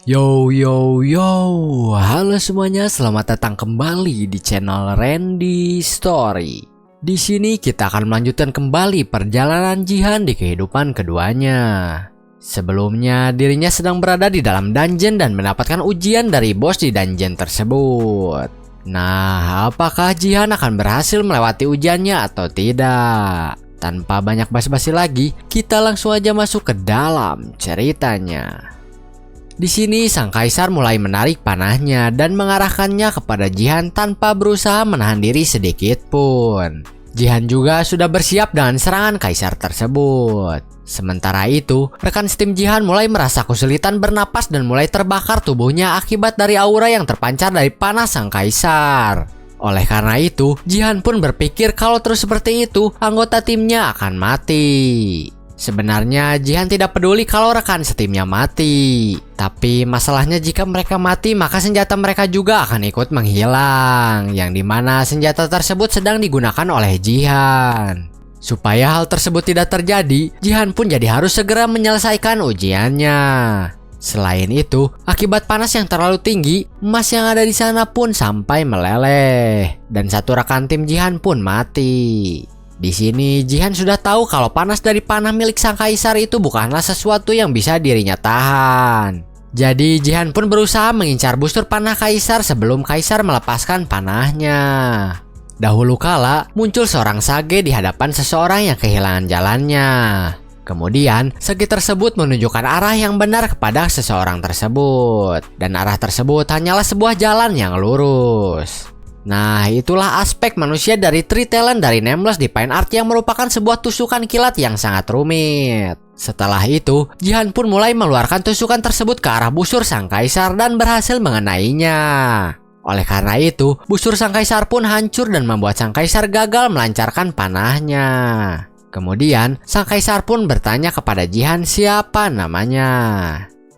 Yo yo yo, halo semuanya, selamat datang kembali di channel Randy Story. Di sini kita akan melanjutkan kembali perjalanan Jihan di kehidupan keduanya. Sebelumnya dirinya sedang berada di dalam dungeon dan mendapatkan ujian dari bos di dungeon tersebut. Nah, apakah Jihan akan berhasil melewati ujiannya atau tidak? Tanpa banyak basa-basi lagi, kita langsung aja masuk ke dalam ceritanya. Di sini sang kaisar mulai menarik panahnya dan mengarahkannya kepada Jihan tanpa berusaha menahan diri sedikit pun. Jihan juga sudah bersiap dengan serangan kaisar tersebut. Sementara itu, rekan setim Jihan mulai merasa kesulitan bernapas dan mulai terbakar tubuhnya akibat dari aura yang terpancar dari panah sang kaisar. Oleh karena itu, Jihan pun berpikir kalau terus seperti itu, anggota timnya akan mati. Sebenarnya Jihan tidak peduli kalau rekan setimnya mati. Tapi masalahnya jika mereka mati maka senjata mereka juga akan ikut menghilang. Yang dimana senjata tersebut sedang digunakan oleh Jihan. Supaya hal tersebut tidak terjadi, Jihan pun jadi harus segera menyelesaikan ujiannya. Selain itu, akibat panas yang terlalu tinggi, emas yang ada di sana pun sampai meleleh. Dan satu rekan tim Jihan pun mati. Di sini Jihan sudah tahu kalau panas dari panah milik sang kaisar itu bukanlah sesuatu yang bisa dirinya tahan. Jadi Jihan pun berusaha mengincar busur panah kaisar sebelum kaisar melepaskan panahnya. Dahulu kala muncul seorang sage di hadapan seseorang yang kehilangan jalannya. Kemudian sage tersebut menunjukkan arah yang benar kepada seseorang tersebut. Dan arah tersebut hanyalah sebuah jalan yang lurus. Nah, itulah aspek manusia dari Tree Talent dari Nameless di Fine Art yang merupakan sebuah tusukan kilat yang sangat rumit. Setelah itu, Jihan pun mulai mengeluarkan tusukan tersebut ke arah busur sang kaisar dan berhasil mengenainya. Oleh karena itu, busur sang kaisar pun hancur dan membuat sang kaisar gagal melancarkan panahnya. Kemudian, sang kaisar pun bertanya kepada Jihan siapa namanya.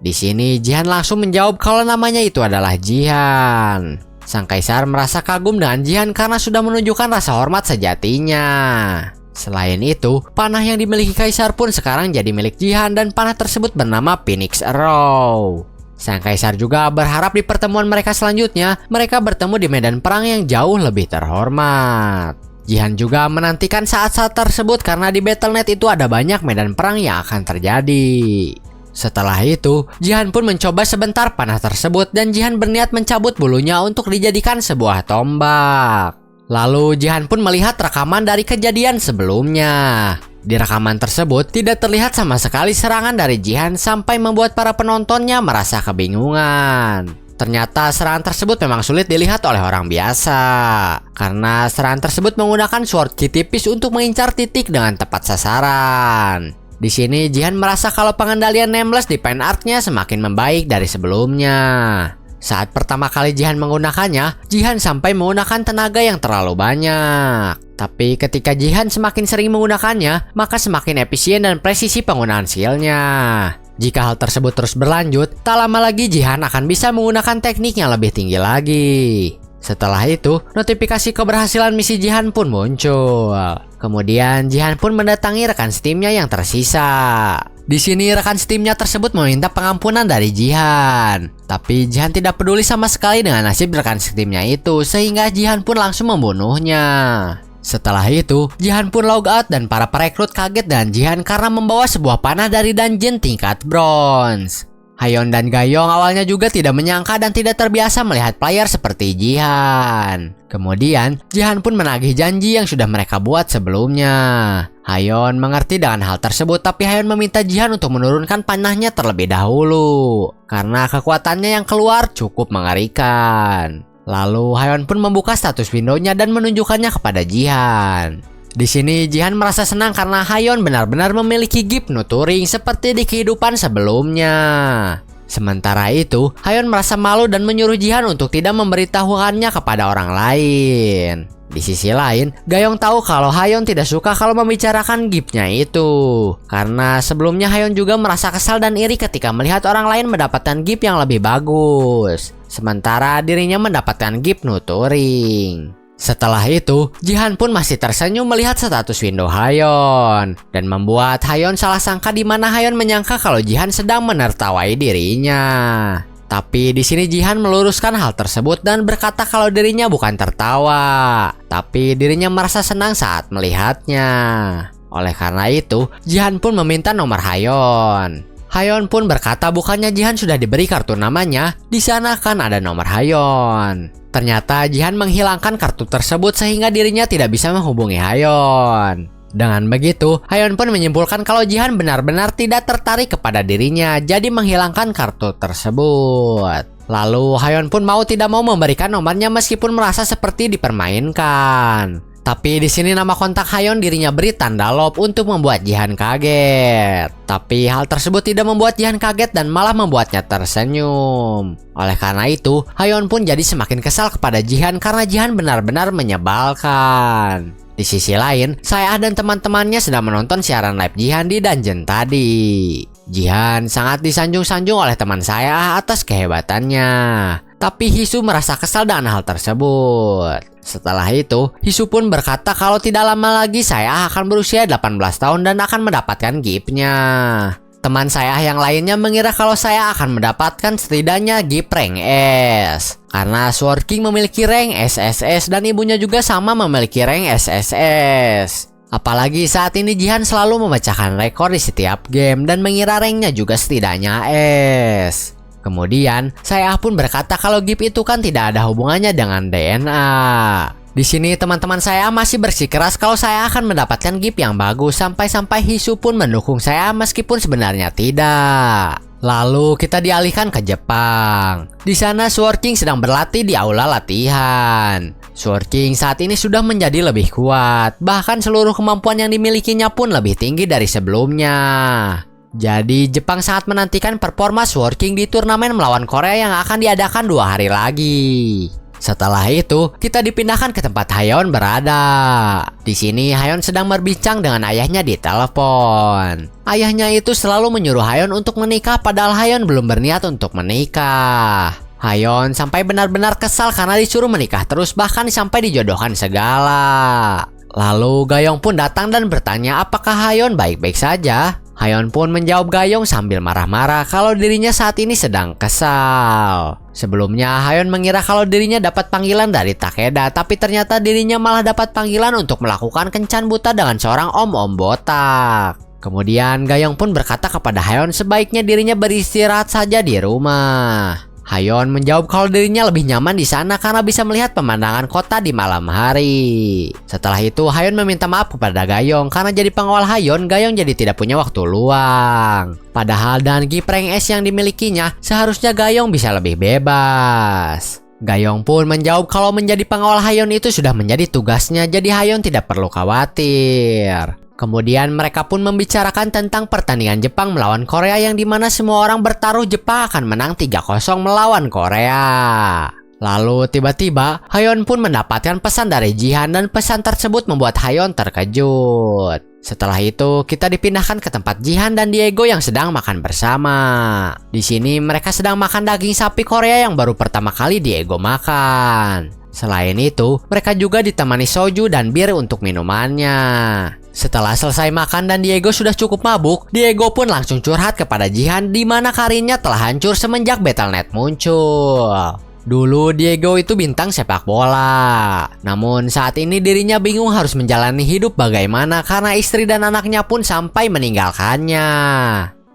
Di sini Jihan langsung menjawab kalau namanya itu adalah Jihan. Sang kaisar merasa kagum dengan Jihan karena sudah menunjukkan rasa hormat sejatinya. Selain itu, panah yang dimiliki kaisar pun sekarang jadi milik Jihan dan panah tersebut bernama Phoenix Arrow. Sang kaisar juga berharap di pertemuan mereka selanjutnya, mereka bertemu di medan perang yang jauh lebih terhormat. Jihan juga menantikan saat-saat tersebut karena di Battle.net itu ada banyak medan perang yang akan terjadi. Setelah itu, Jihan pun mencoba sebentar panah tersebut dan Jihan berniat mencabut bulunya untuk dijadikan sebuah tombak. Lalu Jihan pun melihat rekaman dari kejadian sebelumnya. Di rekaman tersebut tidak terlihat sama sekali serangan dari Jihan sampai membuat para penontonnya merasa kebingungan. Ternyata serangan tersebut memang sulit dilihat oleh orang biasa. Karena serangan tersebut menggunakan sword key tipis untuk mengincar titik dengan tepat sasaran. Di sini Jihan merasa kalau pengendalian Nameless di Fine Art-nya semakin membaik dari sebelumnya. Saat pertama kali Jihan menggunakannya, Jihan sampai menggunakan tenaga yang terlalu banyak. Tapi ketika Jihan semakin sering menggunakannya, maka semakin efisien dan presisi penggunaan skill-nya. Jika hal tersebut terus berlanjut, tak lama lagi Jihan akan bisa menggunakan teknik yang lebih tinggi lagi. Setelah itu, notifikasi keberhasilan misi Jihan pun muncul. Kemudian Jihan pun mendatangi rekan setimnya yang tersisa. Di sini rekan setimnya tersebut meminta pengampunan dari Jihan. Tapi Jihan tidak peduli sama sekali dengan nasib rekan setimnya itu sehingga Jihan pun langsung membunuhnya. Setelah itu, Jihan pun log out dan para perekrut kaget dengan Jihan karena membawa sebuah panah dari dungeon tingkat bronze. Hayon dan Gayong awalnya juga tidak menyangka dan tidak terbiasa melihat player seperti Jihan. Kemudian, Jihan pun menagih janji yang sudah mereka buat sebelumnya. Hayon mengerti dengan hal tersebut, tapi Hayon meminta Jihan untuk menurunkan panahnya terlebih dahulu. Karena kekuatannya yang keluar cukup mengerikan. Lalu, Hayon pun membuka status window-nya dan menunjukkannya kepada Jihan. Di sini Jihan merasa senang karena Hayon benar-benar memiliki gift nurturing seperti di kehidupan sebelumnya. Sementara itu, Hayon merasa malu dan menyuruh Jihan untuk tidak memberitahukannya kepada orang lain. Di sisi lain, Gayong tahu kalau Hayon tidak suka kalau membicarakan giftnya itu. Karena sebelumnya Hayon juga merasa kesal dan iri ketika melihat orang lain mendapatkan gift yang lebih bagus. Sementara dirinya mendapatkan gift nurturing. Setelah itu, Jihan pun masih tersenyum melihat status window Hayon dan membuat Hayon salah sangka di mana Hayon menyangka kalau Jihan sedang menertawai dirinya. Tapi di sini Jihan meluruskan hal tersebut dan berkata kalau dirinya bukan tertawa, tapi dirinya merasa senang saat melihatnya. Oleh karena itu, Jihan pun meminta nomor Hayon. Hayon pun berkata bukannya Jihan sudah diberi kartu namanya, di sana kan ada nomor Hayon. Ternyata Jihan menghilangkan kartu tersebut sehingga dirinya tidak bisa menghubungi Hayon. Dengan begitu, Hayon pun menyimpulkan kalau Jihan benar-benar tidak tertarik kepada dirinya, jadi menghilangkan kartu tersebut. Lalu Hayon pun mau tidak mau memberikan nomornya meskipun merasa seperti dipermainkan. Tapi di sini nama kontak Hayon dirinya beri tanda love untuk membuat Jihan kaget. Tapi hal tersebut tidak membuat Jihan kaget dan malah membuatnya tersenyum. Oleh karena itu, Hayon pun jadi semakin kesal kepada Jihan karena Jihan benar-benar menyebalkan. Di sisi lain, saya dan teman-temannya sedang menonton siaran live Jihan di dungeon tadi. Jihan sangat disanjung-sanjung oleh teman saya atas kehebatannya. Tapi Hisu merasa kesal dengan hal tersebut. Setelah itu, Hisu pun berkata kalau tidak lama lagi saya akan berusia 18 tahun dan akan mendapatkan gift-nya. Teman saya yang lainnya mengira kalau saya akan mendapatkan setidaknya gift rank S. Karena Sword King memiliki rank SSS dan ibunya juga sama memiliki rank SSS. Apalagi saat ini Jihan selalu memecahkan rekor di setiap game dan mengira ranknya juga setidaknya S. Kemudian, saya pun berkata kalau gift itu kan tidak ada hubungannya dengan DNA. Di sini teman-teman saya masih bersikeras kalau saya akan mendapatkan gift yang bagus sampai-sampai Hisu pun mendukung saya meskipun sebenarnya tidak. Lalu kita dialihkan ke Jepang. Di sana Sword King sedang berlatih di aula latihan. Sword King saat ini sudah menjadi lebih kuat, bahkan seluruh kemampuan yang dimilikinya pun lebih tinggi dari sebelumnya. Jadi Jepang sangat menantikan performa Sword King di turnamen melawan Korea yang akan diadakan 2 hari lagi. Setelah itu, kita dipindahkan ke tempat Hayon berada. Di sini Hayon sedang berbincang dengan ayahnya di telepon. Ayahnya itu selalu menyuruh Hayon untuk menikah padahal Hayon belum berniat untuk menikah. Hayon sampai benar-benar kesal karena disuruh menikah terus, bahkan sampai dijodohkan segala. Lalu Gayong pun datang dan bertanya apakah Hayon baik-baik saja. Hayon pun menjawab Gayong sambil marah-marah kalau dirinya saat ini sedang kesal. Sebelumnya Hayon mengira kalau dirinya dapat panggilan dari Takeda, tapi ternyata dirinya malah dapat panggilan untuk melakukan kencan buta dengan seorang om-om botak. Kemudian Gayong pun berkata kepada Hayon sebaiknya dirinya beristirahat saja di rumah. Hayon menjawab kalau dirinya lebih nyaman di sana karena bisa melihat pemandangan kota di malam hari. Setelah itu Hayon meminta maaf kepada Gayong karena jadi pengawal Hayon, Gayong jadi tidak punya waktu luang. Padahal dengan gift rank S yang dimilikinya, seharusnya Gayong bisa lebih bebas. Gayong pun menjawab kalau menjadi pengawal Hayon itu sudah menjadi tugasnya, jadi Hayon tidak perlu khawatir. Kemudian mereka pun membicarakan tentang pertandingan Jepang melawan Korea yang dimana semua orang bertaruh Jepang akan menang 3-0 melawan Korea. Lalu tiba-tiba Hayon pun mendapatkan pesan dari Jihan dan pesan tersebut membuat Hayon terkejut. Setelah itu kita dipindahkan ke tempat Jihan dan Diego yang sedang makan bersama. Di sini mereka sedang makan daging sapi Korea yang baru pertama kali Diego makan. Selain itu, mereka juga ditemani soju dan bir untuk minumannya. Setelah selesai makan dan Diego sudah cukup mabuk, Diego pun langsung curhat kepada Jihan di mana karirnya telah hancur semenjak Battle.net muncul. Dulu Diego itu bintang sepak bola. Namun saat ini dirinya bingung harus menjalani hidup bagaimana karena istri dan anaknya pun sampai meninggalkannya.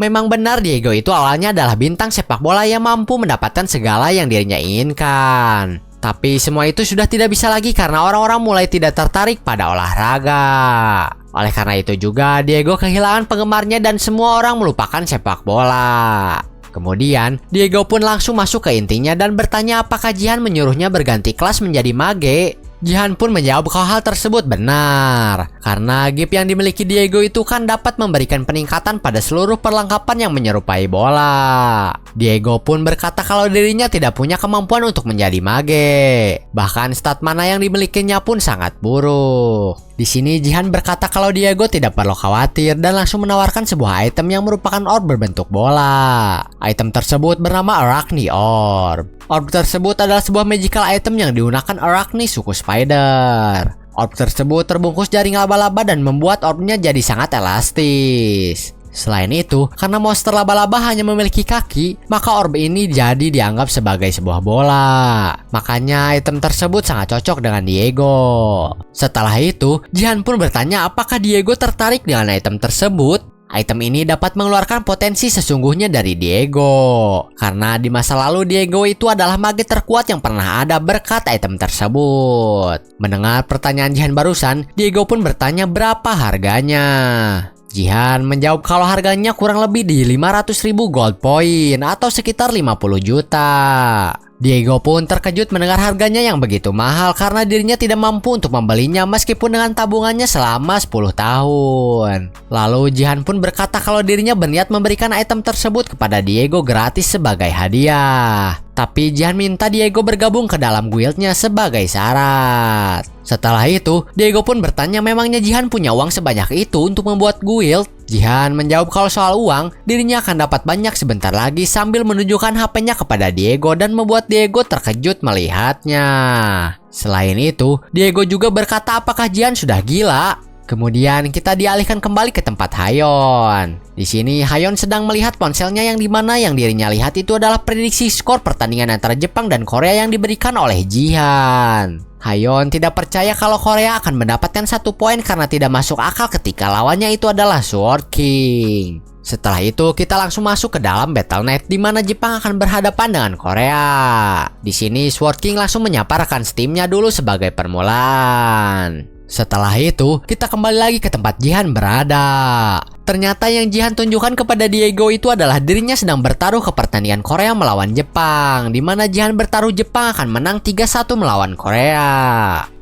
Memang benar Diego itu awalnya adalah bintang sepak bola yang mampu mendapatkan segala yang dirinya inginkan. Tapi semua itu sudah tidak bisa lagi karena orang-orang mulai tidak tertarik pada olahraga. Oleh karena itu juga Diego kehilangan penggemarnya dan semua orang melupakan sepak bola. Kemudian Diego pun langsung masuk ke intinya dan bertanya apakah Jihan menyuruhnya berganti kelas menjadi mage. Jihan pun menjawab kalau hal tersebut benar. Karena gift yang dimiliki Diego itu kan dapat memberikan peningkatan pada seluruh perlengkapan yang menyerupai bola. Diego pun berkata kalau dirinya tidak punya kemampuan untuk menjadi mage. Bahkan stat mana yang dimilikinya pun sangat buruk. Di sini Jihan berkata kalau Diego tidak perlu khawatir dan langsung menawarkan sebuah item yang merupakan orb berbentuk bola. Item tersebut bernama Arachne Orb. Orb tersebut adalah sebuah magical item yang digunakan Arachne suku spider. Orb tersebut terbungkus jaring laba-laba dan membuat orbnya jadi sangat elastis. Selain itu, karena monster laba-laba hanya memiliki kaki, maka orb ini jadi dianggap sebagai sebuah bola. Makanya item tersebut sangat cocok dengan Diego. Setelah itu, Jihan pun bertanya apakah Diego tertarik dengan item tersebut. Item ini dapat mengeluarkan potensi sesungguhnya dari Diego. Karena di masa lalu Diego itu adalah mage terkuat yang pernah ada berkat item tersebut. Mendengar pertanyaan Jihan barusan, Diego pun bertanya berapa harganya. Jihan menjawab kalau harganya kurang lebih di 500.000 gold point atau sekitar 50 juta. Diego pun terkejut mendengar harganya yang begitu mahal karena dirinya tidak mampu untuk membelinya meskipun dengan tabungannya selama 10 tahun. Lalu Jihan pun berkata kalau dirinya berniat memberikan item tersebut kepada Diego gratis sebagai hadiah. Tapi Jihan minta Diego bergabung ke dalam guildnya sebagai syarat. Setelah itu, Diego pun bertanya memangnya Jihan punya uang sebanyak itu untuk membuat guild? Jihan menjawab kalau soal uang, dirinya akan dapat banyak sebentar lagi sambil menunjukkan HP-nya kepada Diego dan membuat Diego terkejut melihatnya. Selain itu, Diego juga berkata apakah Jihan sudah gila? Kemudian kita dialihkan kembali ke tempat Hayon. Di sini Hayon sedang melihat ponselnya yang dimana yang dirinya lihat itu adalah prediksi skor pertandingan antara Jepang dan Korea yang diberikan oleh Jihan. Hayon tidak percaya kalau Korea akan mendapatkan 1 poin karena tidak masuk akal ketika lawannya itu adalah Sword King. Setelah itu kita langsung masuk ke dalam Battle Net di mana Jepang akan berhadapan dengan Korea. Di sini Sword King langsung menyapa rekan timnya dulu sebagai permulaan. Setelah itu, kita kembali lagi ke tempat Jihan berada. Ternyata yang Jihan tunjukkan kepada Diego itu adalah dirinya sedang bertaruh ke pertandingan Korea melawan Jepang, di mana Jihan bertaruh Jepang akan menang 3-1 melawan Korea.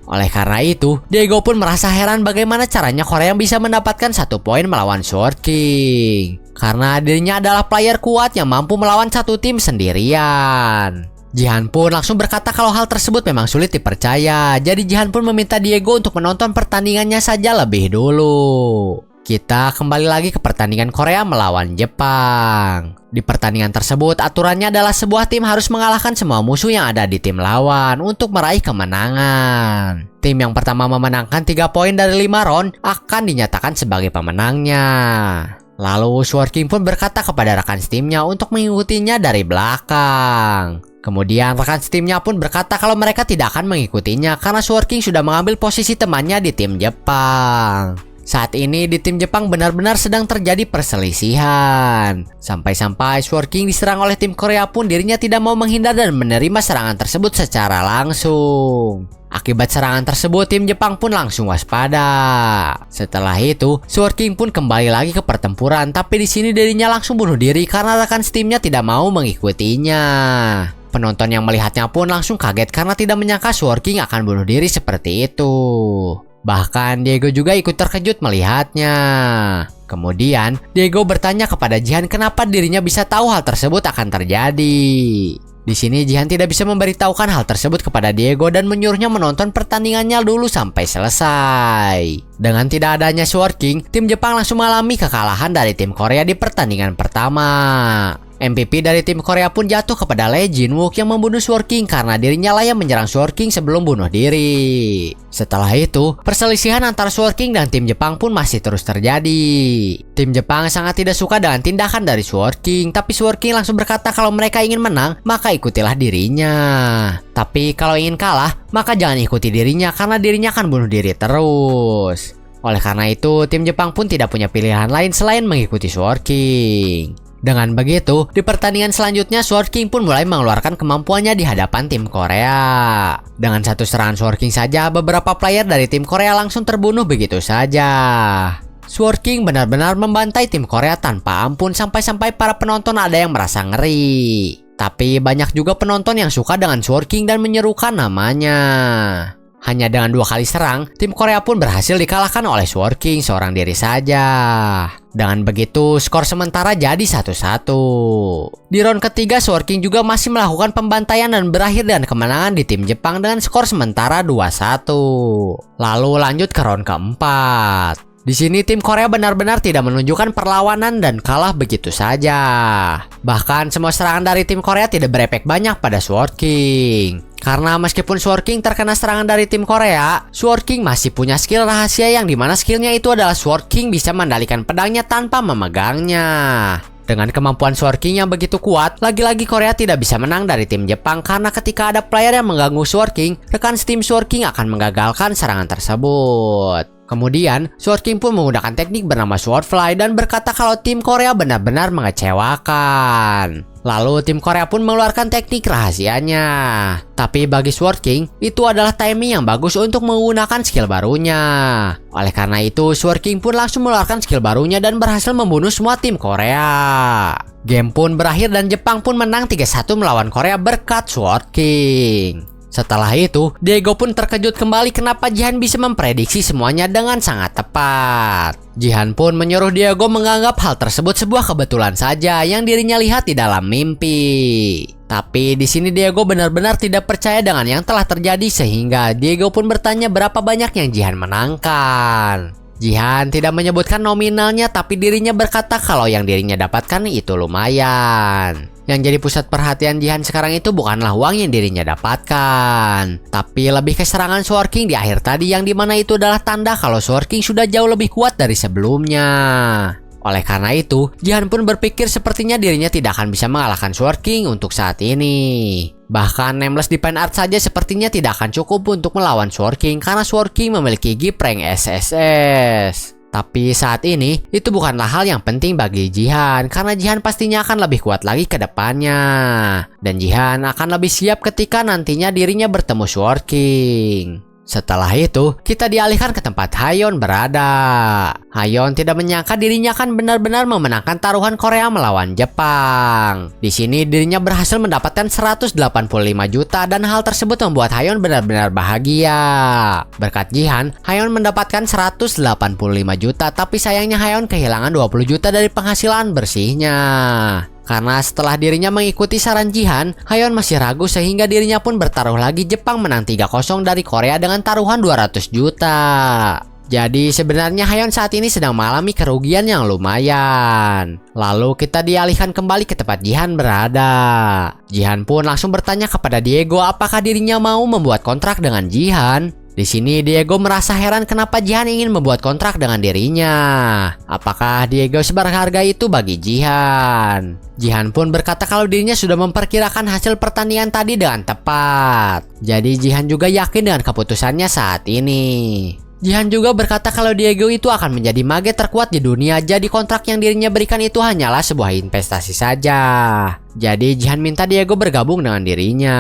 Oleh karena itu, Diego pun merasa heran bagaimana caranya Korea bisa mendapatkan 1 poin melawan Sword King. Karena dirinya adalah player kuat yang mampu melawan satu tim sendirian. Jihan pun langsung berkata kalau hal tersebut memang sulit dipercaya. Jadi Jihan pun meminta Diego untuk menonton pertandingannya saja lebih dulu. Kita kembali lagi ke pertandingan Korea melawan Jepang. Di pertandingan tersebut aturannya adalah sebuah tim harus mengalahkan semua musuh yang ada di tim lawan untuk meraih kemenangan. Tim yang pertama memenangkan 3 poin dari 5 round akan dinyatakan sebagai pemenangnya. Lalu Sword King pun berkata kepada rekan timnya untuk mengikutinya dari belakang. Kemudian rekan timnya pun berkata kalau mereka tidak akan mengikutinya karena Sword King sudah mengambil posisi temannya di tim Jepang. Saat ini di tim Jepang benar-benar sedang terjadi perselisihan. Sampai-sampai Sword King diserang oleh tim Korea pun dirinya tidak mau menghindar dan menerima serangan tersebut secara langsung. Akibat serangan tersebut tim Jepang pun langsung waspada. Setelah itu, Sword King pun kembali lagi ke pertempuran, tapi di sini dirinya langsung bunuh diri karena rekan timnya tidak mau mengikutinya. Penonton yang melihatnya pun langsung kaget karena tidak menyangka Sword King akan bunuh diri seperti itu. Bahkan Diego juga ikut terkejut melihatnya. Kemudian Diego bertanya kepada Jihan kenapa dirinya bisa tahu hal tersebut akan terjadi. Di sini Jihan tidak bisa memberitahukan hal tersebut kepada Diego dan menyuruhnya menonton pertandingannya dulu sampai selesai. Dengan tidak adanya Sword King, tim Jepang langsung mengalami kekalahan dari tim Korea di pertandingan pertama. MVP dari tim Korea pun jatuh kepada Lee Jin-wook yang membunuh Sword King karena dirinya lah yang menyerang Sword King sebelum bunuh diri. Setelah itu, perselisihan antara Sword King dan tim Jepang pun masih terus terjadi. Tim Jepang sangat tidak suka dengan tindakan dari Sword King, tapi Sword King langsung berkata kalau mereka ingin menang, maka ikutilah dirinya. Tapi kalau ingin kalah, maka jangan ikuti dirinya karena dirinya akan bunuh diri terus. Oleh karena itu, tim Jepang pun tidak punya pilihan lain selain mengikuti Sword King. Dengan begitu, di pertandingan selanjutnya Sword King pun mulai mengeluarkan kemampuannya di hadapan tim Korea. Dengan satu serangan Sword King saja, beberapa player dari tim Korea langsung terbunuh begitu saja. Sword King benar-benar membantai tim Korea tanpa ampun sampai-sampai para penonton ada yang merasa ngeri. Tapi banyak juga penonton yang suka dengan Sword King dan menyerukan namanya. Hanya dengan 2 kali serang, tim Korea pun berhasil dikalahkan oleh Sword King seorang diri saja. Dengan begitu, skor sementara jadi 1-1. Di round ketiga, Sword King juga masih melakukan pembantaian dan berakhir dengan kemenangan di tim Jepang dengan skor sementara 2-1. Lalu lanjut ke round keempat. Di sini tim Korea benar-benar tidak menunjukkan perlawanan dan kalah begitu saja. Bahkan semua serangan dari tim Korea tidak berefek banyak pada Sword King. Karena meskipun Sword King terkena serangan dari tim Korea, Sword King masih punya skill rahasia yang dimana skillnya itu adalah Sword King bisa mengendalikan pedangnya tanpa memegangnya. Dengan kemampuan Sword King yang begitu kuat, lagi-lagi Korea tidak bisa menang dari tim Jepang karena ketika ada player yang mengganggu Sword King, rekan tim Sword King akan menggagalkan serangan tersebut. Kemudian, Sword King pun menggunakan teknik bernama Swordfly dan berkata kalau tim Korea benar-benar mengecewakan. Lalu tim Korea pun mengeluarkan teknik rahasianya. Tapi bagi Sword King, itu adalah timing yang bagus untuk menggunakan skill barunya. Oleh karena itu, Sword King pun langsung mengeluarkan skill barunya dan berhasil membunuh semua tim Korea. Game pun berakhir dan Jepang pun menang 3-1 melawan Korea berkat Sword King. Setelah itu, Diego pun terkejut kembali kenapa Jihan bisa memprediksi semuanya dengan sangat tepat. Jihan pun menyuruh Diego menganggap hal tersebut sebuah kebetulan saja yang dirinya lihat di dalam mimpi. Tapi di sini Diego benar-benar tidak percaya dengan yang telah terjadi sehingga Diego pun bertanya berapa banyak yang Jihan menangkan. Jihan tidak menyebutkan nominalnya tapi dirinya berkata kalau yang dirinya dapatkan itu lumayan. Yang jadi pusat perhatian Jihan sekarang itu bukanlah uang yang dirinya dapatkan, tapi lebih ke serangan Sword King di akhir tadi yang dimana itu adalah tanda kalau Sword King sudah jauh lebih kuat dari sebelumnya. Oleh karena itu, Jihan pun berpikir sepertinya dirinya tidak akan bisa mengalahkan Sword King untuk saat ini. Bahkan Nameless Defense Art saja sepertinya tidak akan cukup untuk melawan Sword King karena Sword King memiliki gift rank SSS. Tapi saat ini, itu bukanlah hal yang penting bagi Jihan karena Jihan pastinya akan lebih kuat lagi ke depannya. Dan Jihan akan lebih siap ketika nantinya dirinya bertemu Sword King. Setelah itu, kita dialihkan ke tempat Hayon berada. Hayon tidak menyangka dirinya akan benar-benar memenangkan taruhan Korea melawan Jepang. Di sini dirinya berhasil mendapatkan 185 juta dan hal tersebut membuat Hayon benar-benar bahagia. Berkat Jihan, Hayon mendapatkan 185 juta, tapi sayangnya Hayon kehilangan 20 juta dari penghasilan bersihnya. Karena setelah dirinya mengikuti saran Jihan, Hayon masih ragu sehingga dirinya pun bertaruh lagi Jepang menang 3-0 dari Korea dengan taruhan 200 juta. Jadi sebenarnya Hayon saat ini sedang mengalami kerugian yang lumayan. Lalu kita dialihkan kembali ke tempat Jihan berada. Jihan pun langsung bertanya kepada Diego apakah dirinya mau membuat kontrak dengan Jihan. Di sini Diego merasa heran kenapa Jihan ingin membuat kontrak dengan dirinya. Apakah Diego seberharga itu bagi Jihan? Jihan pun berkata kalau dirinya sudah memperkirakan hasil pertandingan tadi dengan tepat. Jadi Jihan juga yakin dengan keputusannya saat ini. Jihan juga berkata kalau Diego itu akan menjadi mage terkuat di dunia, jadi kontrak yang dirinya berikan itu hanyalah sebuah investasi saja. Jadi Jihan minta Diego bergabung dengan dirinya.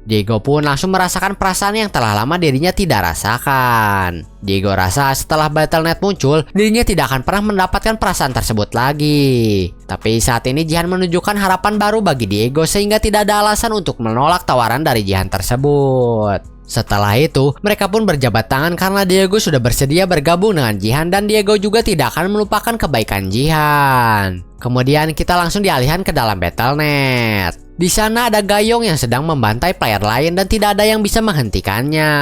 Diego pun langsung merasakan perasaan yang telah lama dirinya tidak rasakan. Diego rasa setelah Battle.net muncul, dirinya tidak akan pernah mendapatkan perasaan tersebut lagi. Tapi saat ini Jihan menunjukkan harapan baru bagi Diego sehingga tidak ada alasan untuk menolak tawaran dari Jihan tersebut. Setelah itu, mereka pun berjabat tangan karena Diego sudah bersedia bergabung dengan Jihan dan Diego juga tidak akan melupakan kebaikan Jihan. Kemudian kita langsung dialihkan ke dalam Battle.net. Di sana ada Gayong yang sedang membantai player lain dan tidak ada yang bisa menghentikannya.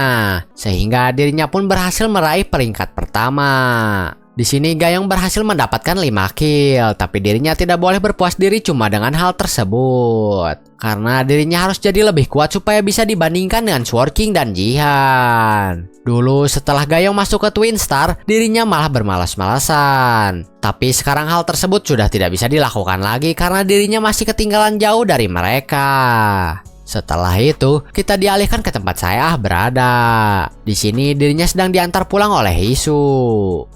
Sehingga dirinya pun berhasil meraih peringkat pertama. Di sini Gayong berhasil mendapatkan 5 kill, tapi dirinya tidak boleh berpuas diri cuma dengan hal tersebut. Karena dirinya harus jadi lebih kuat supaya bisa dibandingkan dengan Sword King dan Jihan. Dulu setelah Gayong masuk ke Twin Star, dirinya malah bermalas-malasan. Tapi sekarang hal tersebut sudah tidak bisa dilakukan lagi karena dirinya masih ketinggalan jauh dari mereka. Setelah itu, kita dialihkan ke tempat saya berada. Di sini dirinya sedang diantar pulang oleh Hisu.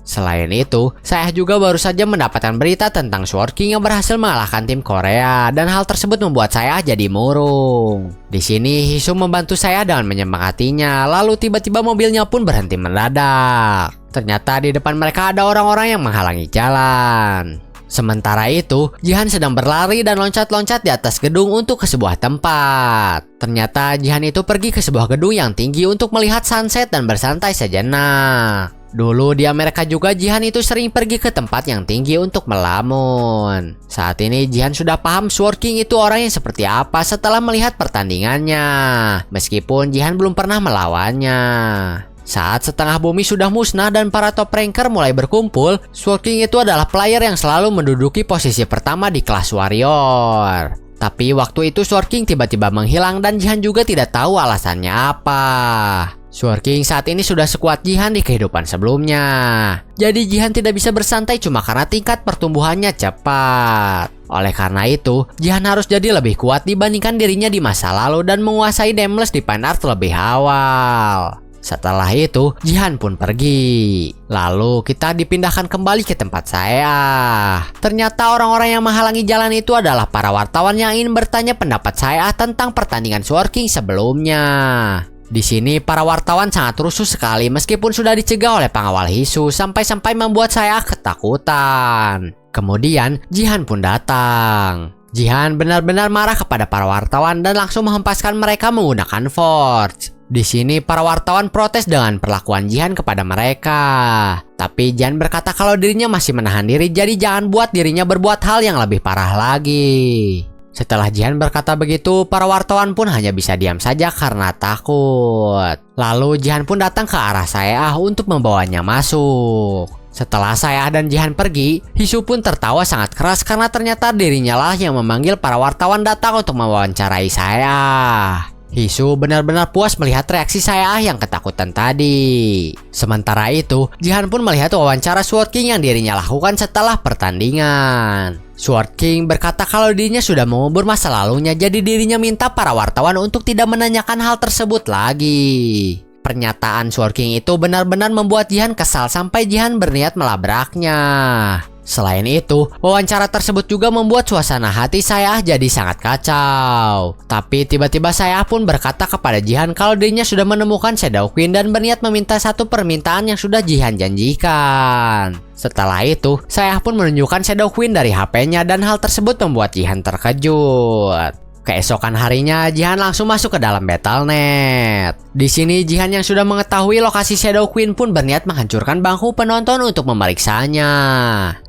Selain itu, saya juga baru saja mendapatkan berita tentang Sword King yang berhasil mengalahkan tim Korea dan hal tersebut membuat saya jadi murung. Di sini Hisu membantu saya dengan menyemangatinya, lalu tiba-tiba mobilnya pun berhenti mendadak. Ternyata di depan mereka ada orang-orang yang menghalangi jalan. Sementara itu, Jihan sedang berlari dan loncat-loncat di atas gedung untuk ke sebuah tempat. Ternyata Jihan itu pergi ke sebuah gedung yang tinggi untuk melihat sunset dan bersantai sejenak. Dulu di Amerika juga Jihan itu sering pergi ke tempat yang tinggi untuk melamun. Saat ini Jihan sudah paham Sword King itu orang yang seperti apa setelah melihat pertandingannya. Meskipun Jihan belum pernah melawannya. Saat setengah bumi sudah musnah dan para top ranker mulai berkumpul, Sword King itu adalah player yang selalu menduduki posisi pertama di kelas warrior. Tapi waktu itu Sword King tiba-tiba menghilang dan Jihan juga tidak tahu alasannya apa. Sword King saat ini sudah sekuat Jihan di kehidupan sebelumnya. Jadi Jihan tidak bisa bersantai cuma karena tingkat pertumbuhannya cepat. Oleh karena itu, Jihan harus jadi lebih kuat dibandingkan dirinya di masa lalu dan menguasai Nameless di Fine Art lebih awal. Setelah itu, Jihan pun pergi. Lalu kita dipindahkan kembali ke tempat saya. Ternyata orang-orang yang menghalangi jalan itu adalah para wartawan yang ingin bertanya pendapat saya tentang pertandingan Sword King sebelumnya. Di sini para wartawan sangat rusuh sekali meskipun sudah dicegah oleh pengawal Hisu sampai-sampai membuat saya ketakutan. Kemudian Jihan pun datang. Jihan benar-benar marah kepada para wartawan dan langsung menghempaskan mereka menggunakan Force. Di sini para wartawan protes dengan perlakuan Jihan kepada mereka. Tapi Jihan berkata kalau dirinya masih menahan diri, jadi jangan buat dirinya berbuat hal yang lebih parah lagi. Setelah Jihan berkata begitu, para wartawan pun hanya bisa diam saja karena takut. Lalu Jihan pun datang ke arah saya untuk membawanya masuk. Setelah saya dan Jihan pergi, Hisu pun tertawa sangat keras karena ternyata dirinya lah yang memanggil para wartawan datang untuk mewawancarai saya. Hisu benar-benar puas melihat reaksi saya yang ketakutan tadi. Sementara itu, Jihan pun melihat wawancara Sword King yang dirinya lakukan setelah pertandingan. Sword King berkata kalau dirinya sudah mengubur masa lalunya, jadi dirinya minta para wartawan untuk tidak menanyakan hal tersebut lagi. Pernyataan Sword King itu benar-benar membuat Jihan kesal sampai Jihan berniat melabraknya. Selain itu, wawancara tersebut juga membuat suasana hati saya jadi sangat kacau. Tapi tiba-tiba saya pun berkata kepada Jihan kalau dirinya sudah menemukan Shadow Queen dan berniat meminta satu permintaan yang sudah Jihan janjikan. Setelah itu, saya pun menunjukkan Shadow Queen dari HP-nya dan hal tersebut membuat Jihan terkejut. Keesokan harinya, Jihan langsung masuk ke dalam Battle.net. Di sini Jihan yang sudah mengetahui lokasi Shadow Queen pun berniat menghancurkan bangku penonton untuk memeriksanya.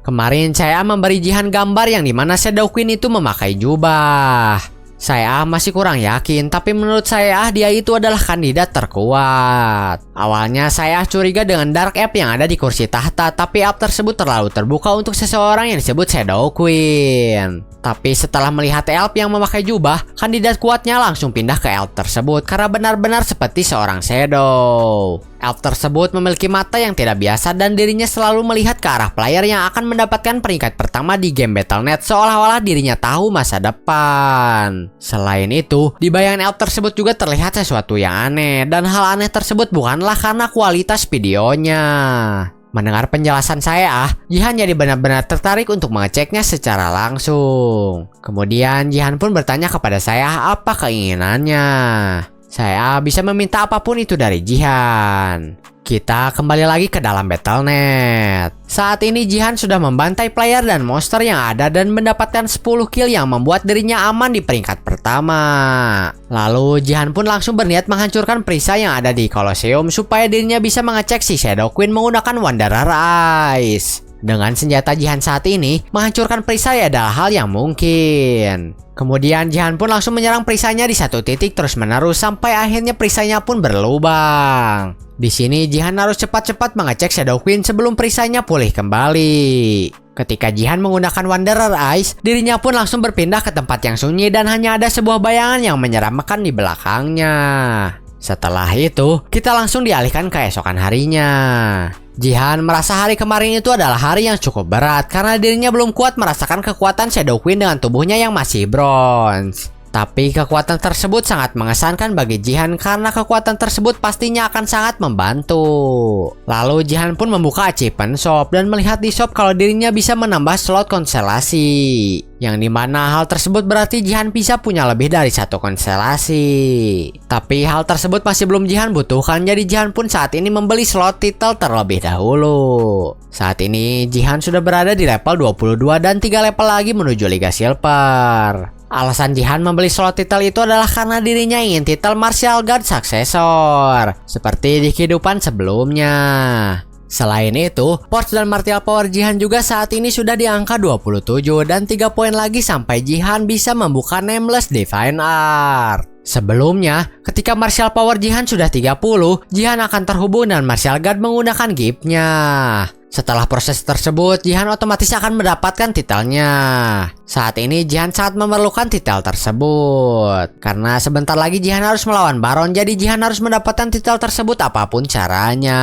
Kemarin saya memberi Jihan gambar yang dimana Shadow Queen itu memakai jubah. Saya masih kurang yakin, tapi menurut saya dia itu adalah kandidat terkuat. Awalnya saya curiga dengan Dark App yang ada di kursi tahta, tapi app tersebut terlalu terbuka untuk seseorang yang disebut Shadow Queen. Tapi setelah melihat elf yang memakai jubah, kandidat kuatnya langsung pindah ke elf tersebut karena benar-benar seperti seorang shadow. Elf tersebut memiliki mata yang tidak biasa dan dirinya selalu melihat ke arah player yang akan mendapatkan peringkat pertama di game Battle.net seolah-olah dirinya tahu masa depan. Selain itu, di bayangan elf tersebut juga terlihat sesuatu yang aneh dan hal aneh tersebut bukanlah karena kualitas videonya. Mendengar penjelasan saya, Jihan jadi benar-benar tertarik untuk mengeceknya secara langsung. Kemudian Jihan pun bertanya kepada saya apa keinginannya. Saya bisa meminta apapun itu dari Jihan. Kita kembali lagi ke dalam Battle.net. Saat ini Jihan sudah membantai player dan monster yang ada dan mendapatkan 10 kill yang membuat dirinya aman di peringkat pertama. Lalu Jihan pun langsung berniat menghancurkan perisai yang ada di Colosseum supaya dirinya bisa mengecek si Shadow Queen menggunakan Wanderer Eyes. Dengan senjata Jihan saat ini, menghancurkan perisai adalah hal yang mungkin. Kemudian Jihan pun langsung menyerang perisainya di satu titik terus-menerus sampai akhirnya perisainya pun berlubang. Di sini Jihan harus cepat-cepat mengecek Shadow Queen sebelum perisainya pulih kembali. Ketika Jihan menggunakan Wanderer Eyes, dirinya pun langsung berpindah ke tempat yang sunyi dan hanya ada sebuah bayangan yang menyeramkan di belakangnya. Setelah itu, kita langsung dialihkan ke esokan harinya. Jihan merasa hari kemarin itu adalah hari yang cukup berat karena dirinya belum kuat merasakan kekuatan Shadow Queen dengan tubuhnya yang masih bronze. Tapi kekuatan tersebut sangat mengesankan bagi Jihan karena kekuatan tersebut pastinya akan sangat membantu. Lalu Jihan pun membuka achievement shop dan melihat di shop kalau dirinya bisa menambah slot konstelasi. Yang dimana hal tersebut berarti Jihan bisa punya lebih dari satu konstelasi. Tapi hal tersebut masih belum Jihan butuhkan, jadi Jihan pun saat ini membeli slot titel terlebih dahulu. Saat ini Jihan sudah berada di level 22 dan 3 level lagi menuju Liga Silver. Alasan Jihan membeli slot titel itu adalah karena dirinya ingin titel Martial God Successor seperti di kehidupan sebelumnya. Selain itu, Force dan Martial Power Jihan juga saat ini sudah di angka 27 dan 3 poin lagi sampai Jihan bisa membuka Nameless di Fine Art. Sebelumnya, ketika Martial Power Jihan sudah 30, Jihan akan terhubung dengan Martial God menggunakan gift-nya. Setelah proses tersebut, Jihan otomatis akan mendapatkan titelnya. Saat ini Jihan sangat memerlukan titel tersebut. Karena sebentar lagi Jihan harus melawan Baron, jadi Jihan harus mendapatkan titel tersebut apapun caranya.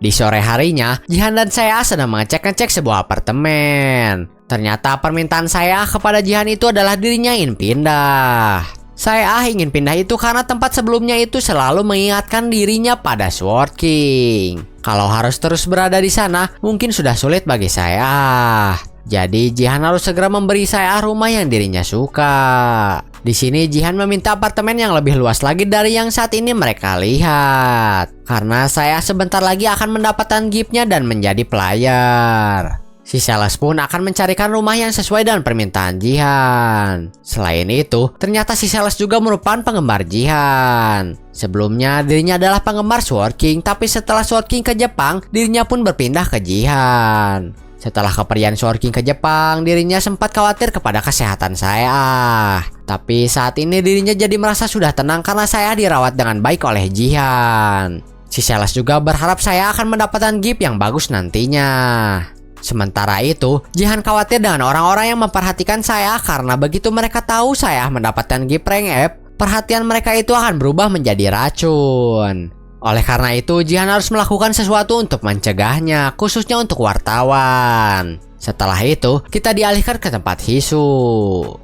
Di sore harinya, Jihan dan saya sedang mengecek-ngecek sebuah apartemen. Ternyata permintaan saya kepada Jihan itu adalah dirinya ingin pindah. Saya ingin pindah itu karena tempat sebelumnya itu selalu mengingatkan dirinya pada Sword King. Kalau harus terus berada di sana, mungkin sudah sulit bagi saya. Jadi Jihan harus segera memberi saya rumah yang dirinya suka. Di sini Jihan meminta apartemen yang lebih luas lagi dari yang saat ini mereka lihat. Karena saya sebentar lagi akan mendapatkan giftnya dan menjadi player. Si sales pun akan mencarikan rumah yang sesuai dengan permintaan Jihan. Selain itu, ternyata si sales juga merupakan penggemar Jihan. Sebelumnya dirinya adalah penggemar Sword King, tapi setelah Sword King ke Jepang, dirinya pun berpindah ke Jihan. Setelah kepergian Sword King ke Jepang, dirinya sempat khawatir kepada kesehatan saya. Tapi saat ini dirinya jadi merasa sudah tenang karena saya dirawat dengan baik oleh Jihan. Si sales juga berharap saya akan mendapatkan gift yang bagus nantinya. Sementara itu, Jihan khawatir dengan orang-orang yang memperhatikan saya karena begitu mereka tahu saya mendapatkan gift rank F, perhatian mereka itu akan berubah menjadi racun. Oleh karena itu, Jihan harus melakukan sesuatu untuk mencegahnya, khususnya untuk wartawan. Setelah itu, kita dialihkan ke tempat Hisu.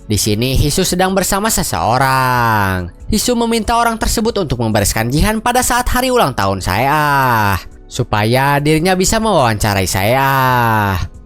Di sini Hisu sedang bersama seseorang. Hisu meminta orang tersebut untuk membereskan Jihan pada saat hari ulang tahun saya, supaya dirinya bisa mewawancarai saya.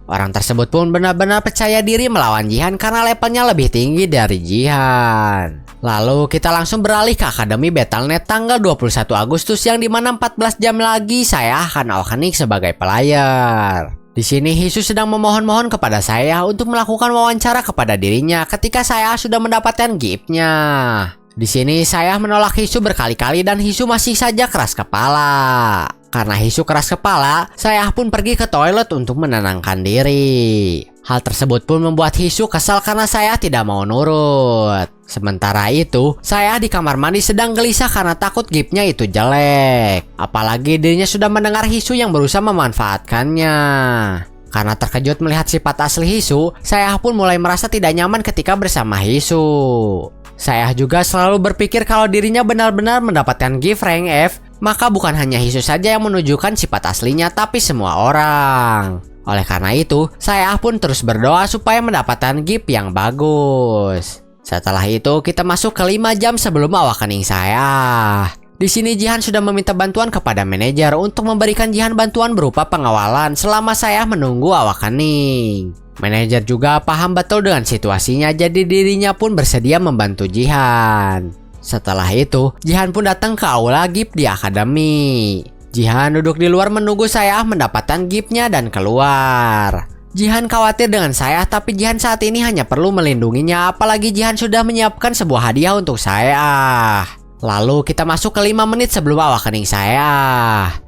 Orang tersebut pun benar-benar percaya diri melawan Jihan karena levelnya lebih tinggi dari Jihan. Lalu kita langsung beralih ke Akademi Battle.net tanggal 21 Agustus yang dimana 14 jam lagi saya akan awakening sebagai player. Di sini Hisu sedang memohon-mohon kepada saya untuk melakukan wawancara kepada dirinya ketika saya sudah mendapatkan giftnya. Di sini saya menolak Hisu berkali-kali dan Hisu masih saja keras kepala. Karena Hisu keras kepala, saya pun pergi ke toilet untuk menenangkan diri. Hal tersebut pun membuat Hisu kesal karena saya tidak mau nurut. Sementara itu, saya di kamar mandi sedang gelisah karena takut giftnya itu jelek. Apalagi dirinya sudah mendengar Hisu yang berusaha memanfaatkannya. Karena terkejut melihat sifat asli Hisu, saya pun mulai merasa tidak nyaman ketika bersama Hisu. Saya juga selalu berpikir kalau dirinya benar-benar mendapatkan gift rank F, maka bukan hanya Hisu saja yang menunjukkan sifat aslinya, tapi semua orang. Oleh karena itu, saya pun terus berdoa supaya mendapatkan gift yang bagus. Setelah itu, kita masuk ke 5 jam sebelum awakening saya. Di sini Jihan sudah meminta bantuan kepada manajer untuk memberikan Jihan bantuan berupa pengawalan selama saya menunggu awakening. Manajer juga paham betul dengan situasinya, jadi dirinya pun bersedia membantu Jihan. Setelah itu, Jihan pun datang ke aula gift di akademi. Jihan duduk di luar menunggu saya mendapatkan giftnya dan keluar. Jihan khawatir dengan saya, tapi Jihan saat ini hanya perlu melindunginya, apalagi Jihan sudah menyiapkan sebuah hadiah untuk saya. Lalu kita masuk ke 5 menit sebelum awakening saya.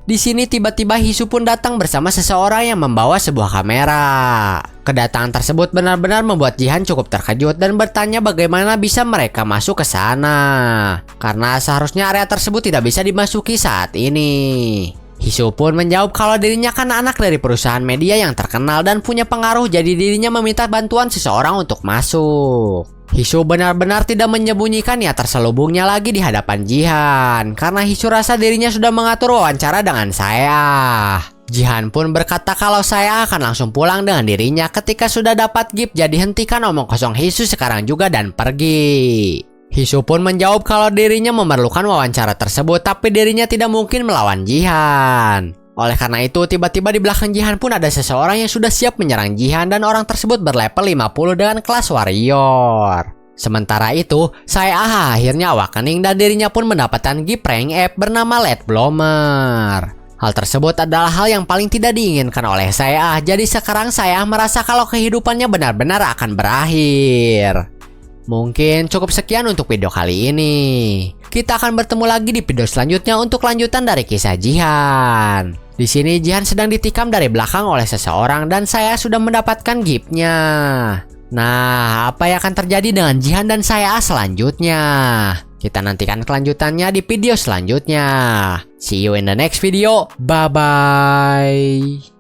Di sini tiba-tiba Hisu pun datang bersama seseorang yang membawa sebuah kamera. Kedatangan tersebut benar-benar membuat Jihan cukup terkejut dan bertanya bagaimana bisa mereka masuk ke sana. Karena seharusnya area tersebut tidak bisa dimasuki saat ini. Hisu pun menjawab kalau dirinya kan anak dari perusahaan media yang terkenal dan punya pengaruh, jadi dirinya meminta bantuan seseorang untuk masuk. Hisu benar-benar tidak menyembunyikan niat terselubungnya lagi di hadapan Jihan, karena Hisu rasa dirinya sudah mengatur wawancara dengan saya. Jihan pun berkata kalau saya akan langsung pulang dengan dirinya ketika sudah dapat gift, jadi hentikan omong kosong Hisu sekarang juga dan pergi. Hisu pun menjawab kalau dirinya memerlukan wawancara tersebut, tapi dirinya tidak mungkin melawan Jihan. Oleh karena itu, tiba-tiba di belakang Jihan pun ada seseorang yang sudah siap menyerang Jihan dan orang tersebut berlevel 50 dengan kelas warrior. Sementara itu, saya akhirnya awakening dan dirinya pun mendapatkan gift rank F bernama Late Bloomer. Hal tersebut adalah hal yang paling tidak diinginkan oleh saya, jadi sekarang saya merasa kalau kehidupannya benar-benar akan berakhir. Mungkin cukup sekian untuk video kali ini. Kita akan bertemu lagi di video selanjutnya untuk lanjutan dari kisah Jihan. Di sini Jihan sedang ditikam dari belakang oleh seseorang dan saya sudah mendapatkan giftnya. Nah, apa yang akan terjadi dengan Jihan dan saya selanjutnya? Kita nantikan kelanjutannya di video selanjutnya. See you in the next video. Bye-bye.